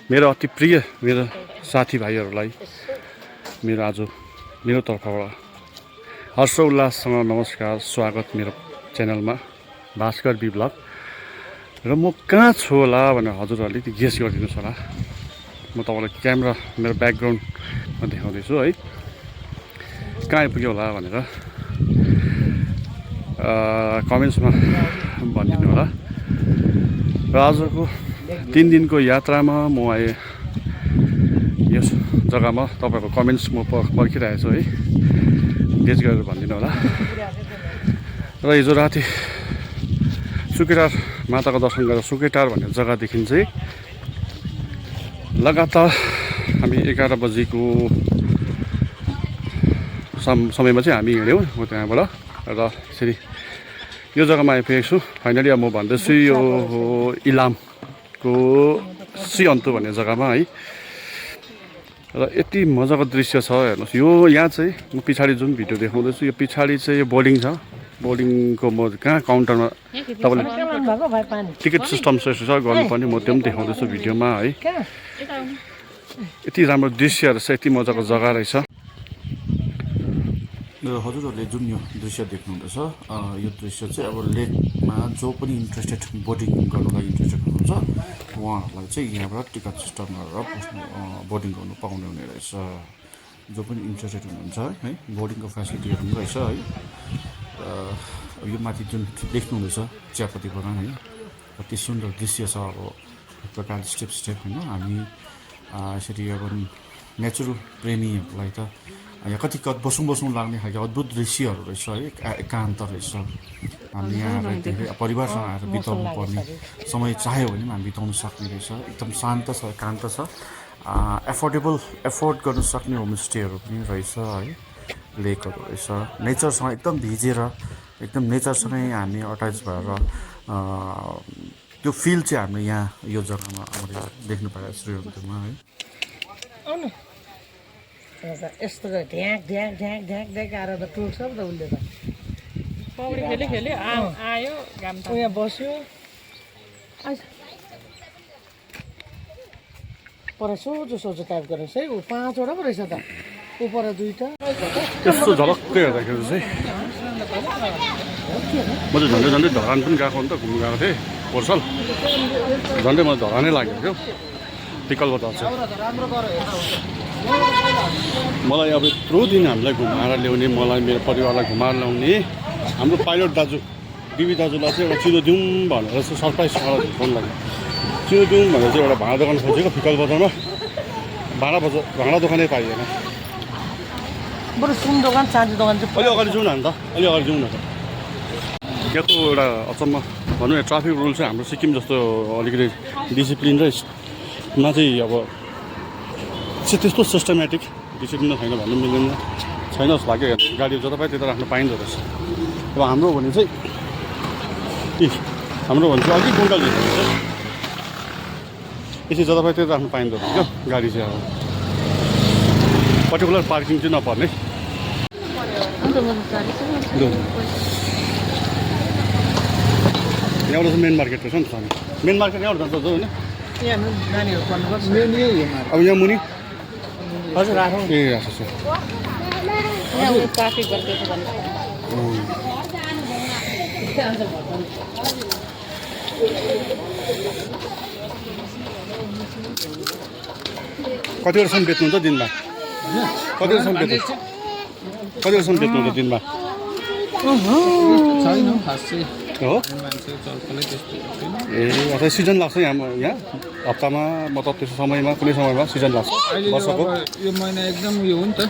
मेरो अति प्रिय मेरो साथीभाइहरूलाई मेरो तर्फबाट हर्षोल्लाससँग नमस्कार, स्वागत मेरो च्यानलमा भास्कर बी ब्लग। र म कहाँ छु होला भनेर हजुरहरूले अलिकति गेस गरिदिनुहोस् होला। म तपाईँलाई क्यामेरा मेरो ब्याकग्राउन्डमा देखाउँदैछु है, कहाँ आइपुग्यो होला भनेर कमेन्ट्समा भनिदिनु होला। र आजको 3 दिनको यात्रामा म आएँ यस जग्गामा। तपाईँको कमेन्ट्स म पर्खिरहेको छु है, गेस गरेर भनिदिनु होला। र हिजो राति सुकेटार माताको दर्शन गरेर सुकेटार भन्ने जग्गादेखि चाहिँ लगातार हामी 11 बजीको समयमा चाहिँ हामी हिँड्यौँ त्यहाँबाट। र यसरी यो जग्गामा आइपुगेको छु। फाइनली अब म भन्दैछु यो इलामको सिअन्तु भन्ने जग्गामा है। र यति मजाको दृश्य छ हेर्नुहोस्। यो यहाँ चाहिँ म पछाडि जुन भिडियो देखाउँदैछु, यो पछाडि चाहिँ यो बोर्डिङ छ। बोर्डिङको म कहाँ काउन्टरमा तपाईँले टिकट सिस्टम यसो गर्नुपर्ने, म त्यो पनि देखाउँदैछु भिडियोमा है। यति राम्रो दृश्यहरू छ, यति मजाको जग्गा रहेछ। र हजुरहरूले जुन यो दृश्य देख्नुहुँदैछ, यो दृश्य चाहिँ अब लेकमा जो पनि इन्ट्रेस्टेड, बोटिङ गर्नु लागि इन्ट्रेस्टेड हुनुहुन्छ उहाँहरूलाई चाहिँ यहाँबाट टिकट सिस्टम गरेर बोटिङ गर्नु पाउने हुने रहेछ। जो पनि इन्ट्रेस्टेड हुनुहुन्छ है, बोर्डिङको फेसिलिटीहरू पनि रहेछ है। यो माथि जुन देख्नुहुँदैछ चियापत्ती बगान है, कति सुन्दर दृश्य छ। अब एक प्रकारले स्टेप होइन, हामी यसरी अब नेचुरल प्रेमीहरूलाई त यहाँ कति बसौँ लाग्ने खालको अद्भुत दृश्यहरू रहेछ है। एकान्त रहेछ। हामी यहाँ आएर परिवारसँग आएर बिताउनु पर्ने समय चाह्यो भने पनि हामी बिताउन सक्ने रहेछ। एकदम शान्त छ, एकान्त छ। एफोर्ड गर्न सक्ने होमस्टेहरू पनि रहेछ है। लेकहरू रहेछ। नेचरसँग एकदम भिजेर, एकदम नेचरसँगै हामी अट्याच भएर त्यो फिल चाहिँ हामीले यहाँ यो जग्गामा हामीले देख्नु पाएको श्रीरन्तमा है। यस्तो ढ्याक ढ्याक ढ्याक ढ्याक ढ्याक आएर त टुट्छ नि त उसले त। पौडी खेली आयो घाम त यहाँ बस्यो पर सोझो टाइप गरेर है। ऊ 5वटा पो रहेछ त, उपर 2टा। यस्तो झलक्कै हेर्दाखेरि चाहिँ म चाहिँ झन्डै धरान पनि गएको नि त, घुम्नु गएको थिएँ पोर्सल। झन्डै मलाई धरानै लाग्यो क्या टिकलबाट चाहिँ। मलाई अब यत्रो दिन हामीलाई घुमाएर ल्याउने, मलाई मेरो परिवारलाई घुमाएर ल्याउने हाम्रो पाइलट दाजु बिबी दाजुलाई चाहिँ एउटा चिनो दिउँ भनेर चाहिँ सरप्राइज फोन लाग्यो। चिनो दिउँ भनेर चाहिँ एउटा भाँडा दोकान खोजेको फिकल बजारमा। भाँडा दोकानै पाइएन। बरु सुन दोकान, चाँदी दोकान चाहिँ अलि अगाडि जाउँ न अन्त, अलि अगाडि जाउँ न त। यहाँको एउटा अचम्म भनौँ न, ट्राफिक रुल चाहिँ हाम्रो सिक्किम जस्तो अलिकति डिसिप्लिन र मा चाहिँ अब त्यस्तो सिस्टमेटिक डिसिप्लिन छैन भन्नु मिल्दैन, छैन जस्तो लाग्यो। गाडी जता पायो त्यता राख्नु पाइँदो रहेछ। अब हाम्रो भने चाहिँ अलिक गुन्डल रहेछ। यसरी जता पायो त्यता राख्नु पाइँदो रहेछ क्या गाडी चाहिँ। अब पर्टिकुलर पार्किङ चाहिँ नपर्ने। यहाँबाट चाहिँ मेन मार्केट रहेछ नि त। मेन मार्केट यहाँबाट जान्छ होइन? नानीहरू पढ्नुपर्छ। अब यहाँ मुनि हजुर राखौँ। ए अच्छा। ट्राफिक गर्दैछ भने कतिवटासम्म बेच्नुहुन्छ दिनमा? कतिवटासम्म बेच्नुहुन्छ दिनमा? छैन खास चाहिँ हो मान्छे चलचलै त्यस्तो छैन। ए अथवा सिजन लाग्छ यहाँ हप्तामा, मतलब त्यस्तो समयमा, कुनै समयमा सिजन लाग्छ अहिले वर्षको? अब यो महिना एकदम उयो हो नि त,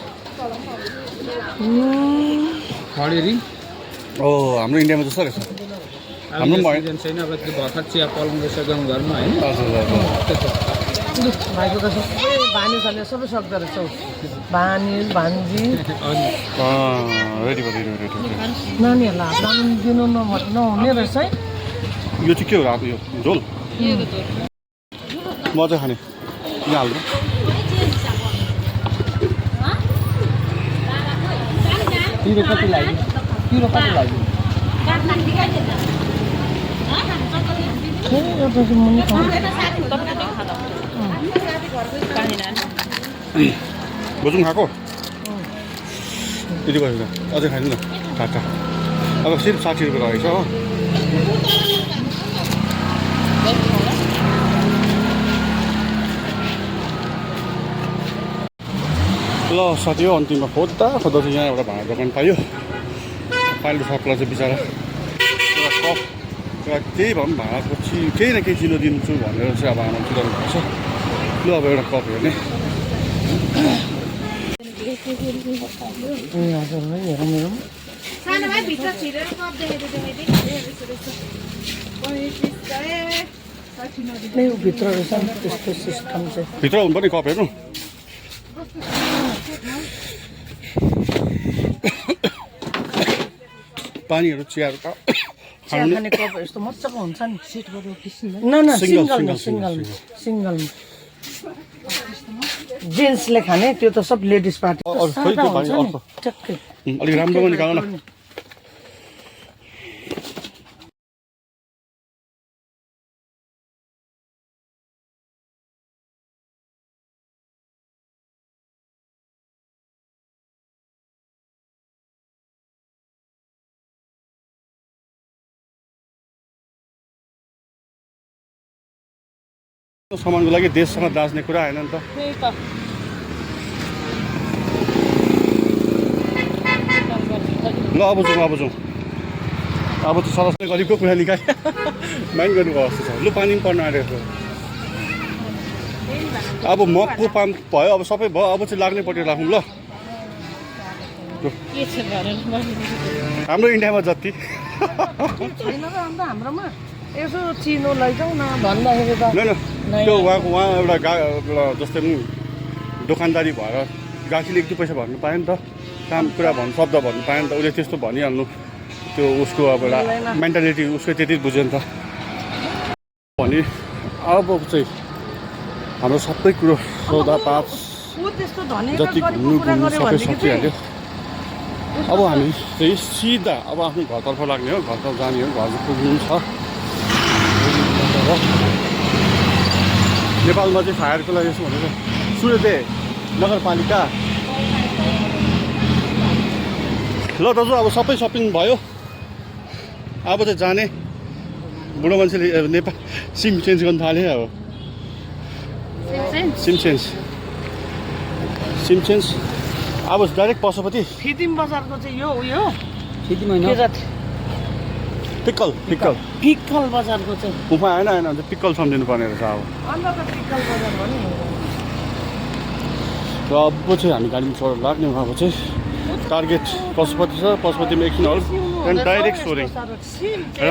खडेरी। हाम्रो इन्डियामा जस्तो रहेछ। हाम्रो सिजन छैन। अब त्यो भर्खर चिया पलाउँ रहेछ गाउँघरमा होइन। भाइको त सबै भानी खाने सबै सक्दो रहेछ। भानी भान्जी रेडी नानीहरूलाई हात लाउनु दिनु नहुने रहेछ है। यो चाहिँ के हो? अब यो झोल मजा खाने यहाँ हाल्नु। तिरो कति लाग्यो? एउटा चाहिँ मुनि खाउँ। बोजूङ खाएको यति भयो अझै खाइदिनु न टाटा अब सिर्फ 60 रुपियाँ रहेछ हो ल साथी हो अन्तिममा खोज्दा चाहिँ यहाँ एउटा भाँडा दोकान पायो पाइलो सक्ला चाहिँ बिचरा एउटा कप एउटा त्यही भए पनि भाँडाको केही न केही चिनो दिन्छु भनेर चाहिँ अब आमा चिलाउनु भएको छ लु अब एउटा कप हेर्ने हजुर हेरौँ हेरौँ सानोमा भित्र छिरेर कप नै भित्र रहेछ नि त्यस्तो सिस्टम चाहिँ भित्र हुनु पनि कप हेर्नु पानीहरू चियाहरू चिया खाने कप यस्तो मजाको हुन्छ नि न सिङ्गल जेन्ट्सले खाने त्यो त सब लेडिज पार्टी सादा हुन्छ नि टक्कै अलिक राम्रो निकाल्नु न सामानको लागि देशसँग दाच्ने कुरा होइन नि त त्यही त ल अब जाउँ अब त सरसले गरेको कुरा निकाय माइन्ड गर्नुभयो जस्तो छ लु पानी पनि पर्न आँटेको अब मगको पाम भयो अब सबै भयो अब चाहिँ लाग्नेपट्टि राखौँ ल के छ भनेर हाम्रो इन्डियामा जति छैन र अन्त हाम्रोमा यसो चिनो लैजाउँ न भन्दाखेरि त न त्यो उहाँ एउटा जस्तै पनि दोकानदारी भएर गाकीले 1-2 पैसा भन्नु पायो नि त काम कुरा भन्नु शब्द भन्नु पायो नि त उसले त्यस्तो भनिहाल्नु त्यो उसको अब एउटा मेन्टालिटी उसको त्यति बुझ्यो नि त भने अब चाहिँ हाम्रो सबै कुरो सौदा पात जति घुम्नु सबै सकिहाल्यो अब हामी चाहिँ सिधा अब आफ्नो घरतर्फ लाग्ने हो घरतर्फ जाने हो घर पुग्नु छ नेपालमा चाहिँ फायरको लागि यसो भनेको सूर्योदय नगरपालिका ल दाजु अब सबै सपिङ भयो अब चाहिँ जाने बुढो मान्छेले नेपाल सिम चेन्ज गर्नु थाल्यो अब सिम चेन्ज अब डाइरेक्ट पशुपति फिदिम बजारको चाहिँ यो उयो पिक्कल बजारको चाहिँ उफा होइन पिक्कल सम्झिनु पर्ने रहेछ अब अन्त त पिक्कल बजार हो नि र अब चाहिँ हामी गाडीमा चढेर लाग्ने अब चाहिँ टार्गेट पशुपति छ पशुपतिमा एकछिन हल त्यहाँदेखि डाइरेक्ट सोरेङ र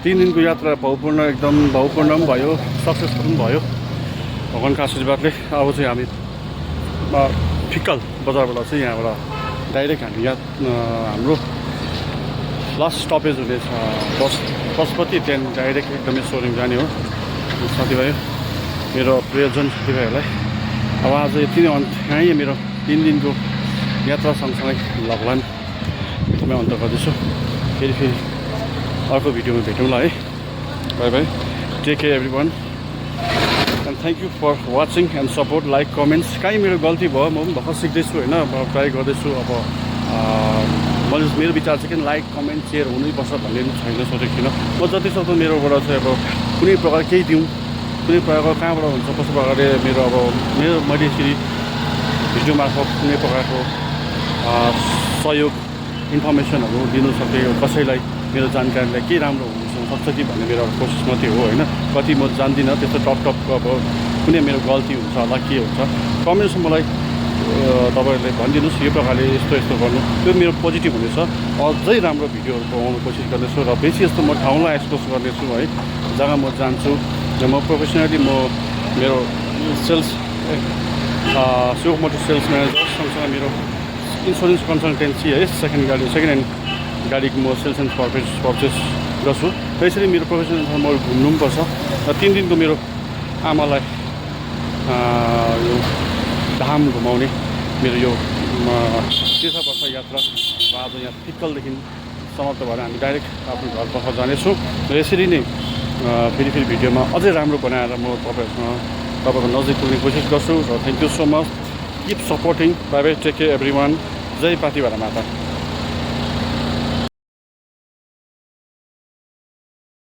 3 दिनको यात्रा एकदम भावपूर्ण पनि भयो सक्सेसफुल पनि भयो भगवान्को आशीर्वादले अब चाहिँ हामी फिक्कल बजारबाट चाहिँ यहाँबाट डाइरेक्ट हामी हाम्रो लास्ट स्टपेज हुनेछ पशुपति त्यहाँदेखि डाइरेक्ट एकदमै सोरेङ जाने हो साथीभाइ मेरो प्रियजन साथीभाइहरूलाई अब आज यति नै यहीँ मेरो 3 दिनको यात्रा सँगसँगै लगलान यतिमै अन्त गर्दैछु फेरि अर्को भिडियोमा भेटौँला है bye bye take care everyone and thank you for watching and support like comments कहीँ मेरो गल्ती भयो म पनि भर्खर सिक्दैछु होइन ट्राई गर्दैछु अब मैले मेरो विचार चाहिँ किन लाइक कमेन्ट सेयर हुनैपर्छ भन्ने छैन सोचेको थिइनँ म जति सक्दो मेरोबाट चाहिँ अब कुनै प्रकार केही दिउँ कुनै प्रकारको कहाँबाट हुन्छ कस्तो प्रकारले मेरो मैले यसरी भिडियो मार्फत कुनै प्रकारको सहयोग इन्फर्मेसनहरू दिनु सक्ने कसैलाई मेरो जानकारीलाई के राम्रो हुनसक्छ कि भन्ने मेरो कोसिस मात्रै हो होइन कति म जान्दिनँ त्यस्तो टप अब कुनै मेरो गल्ती हुन्छ होला के हुन्छ कमेन्ट्समा मलाई तपाईँहरूले भनिदिनुहोस् यो प्रकारले यस्तो गर्नु त्यो मेरो पोजिटिभ हुनेछ अझै राम्रो भिडियोहरू बनाउनु कोसिस गर्दैछु र बेसी जस्तो म ठाउँलाई एक्सपोज गर्नेछु है जग्गा म जान्छु र म प्रोफेसनली मेरो सेल्स सुक मोटर सेल्स म्यानेजर सँगसँगै मेरो इन्सुरेन्स कन्सल्टेन्सी है सेकेन्ड ह्यान्ड गाडीको म सेल्स एन्ड पर्चेस गर्छु र यसरी मेरो प्रोफेसनल म घुम्नु पनि पर्छ र 3 दिनको मेरो आमालाई यो धाम घुमाउने मेरो यो 3 वर्ष यात्रा र आज यहाँ फिक्कलदेखि समाप्त भएर हामी डाइरेक्ट आफ्नो घरतर्फ जानेछौँ र यसरी नै फेरि भिडियोमा अझै राम्रो बनाएर म तपाईँहरूसँग तपाईँको नजिक पुग्ने कोसिस गर्छु र thank you so much keep supporting bye bye take care everyone जय पाथिभरा माता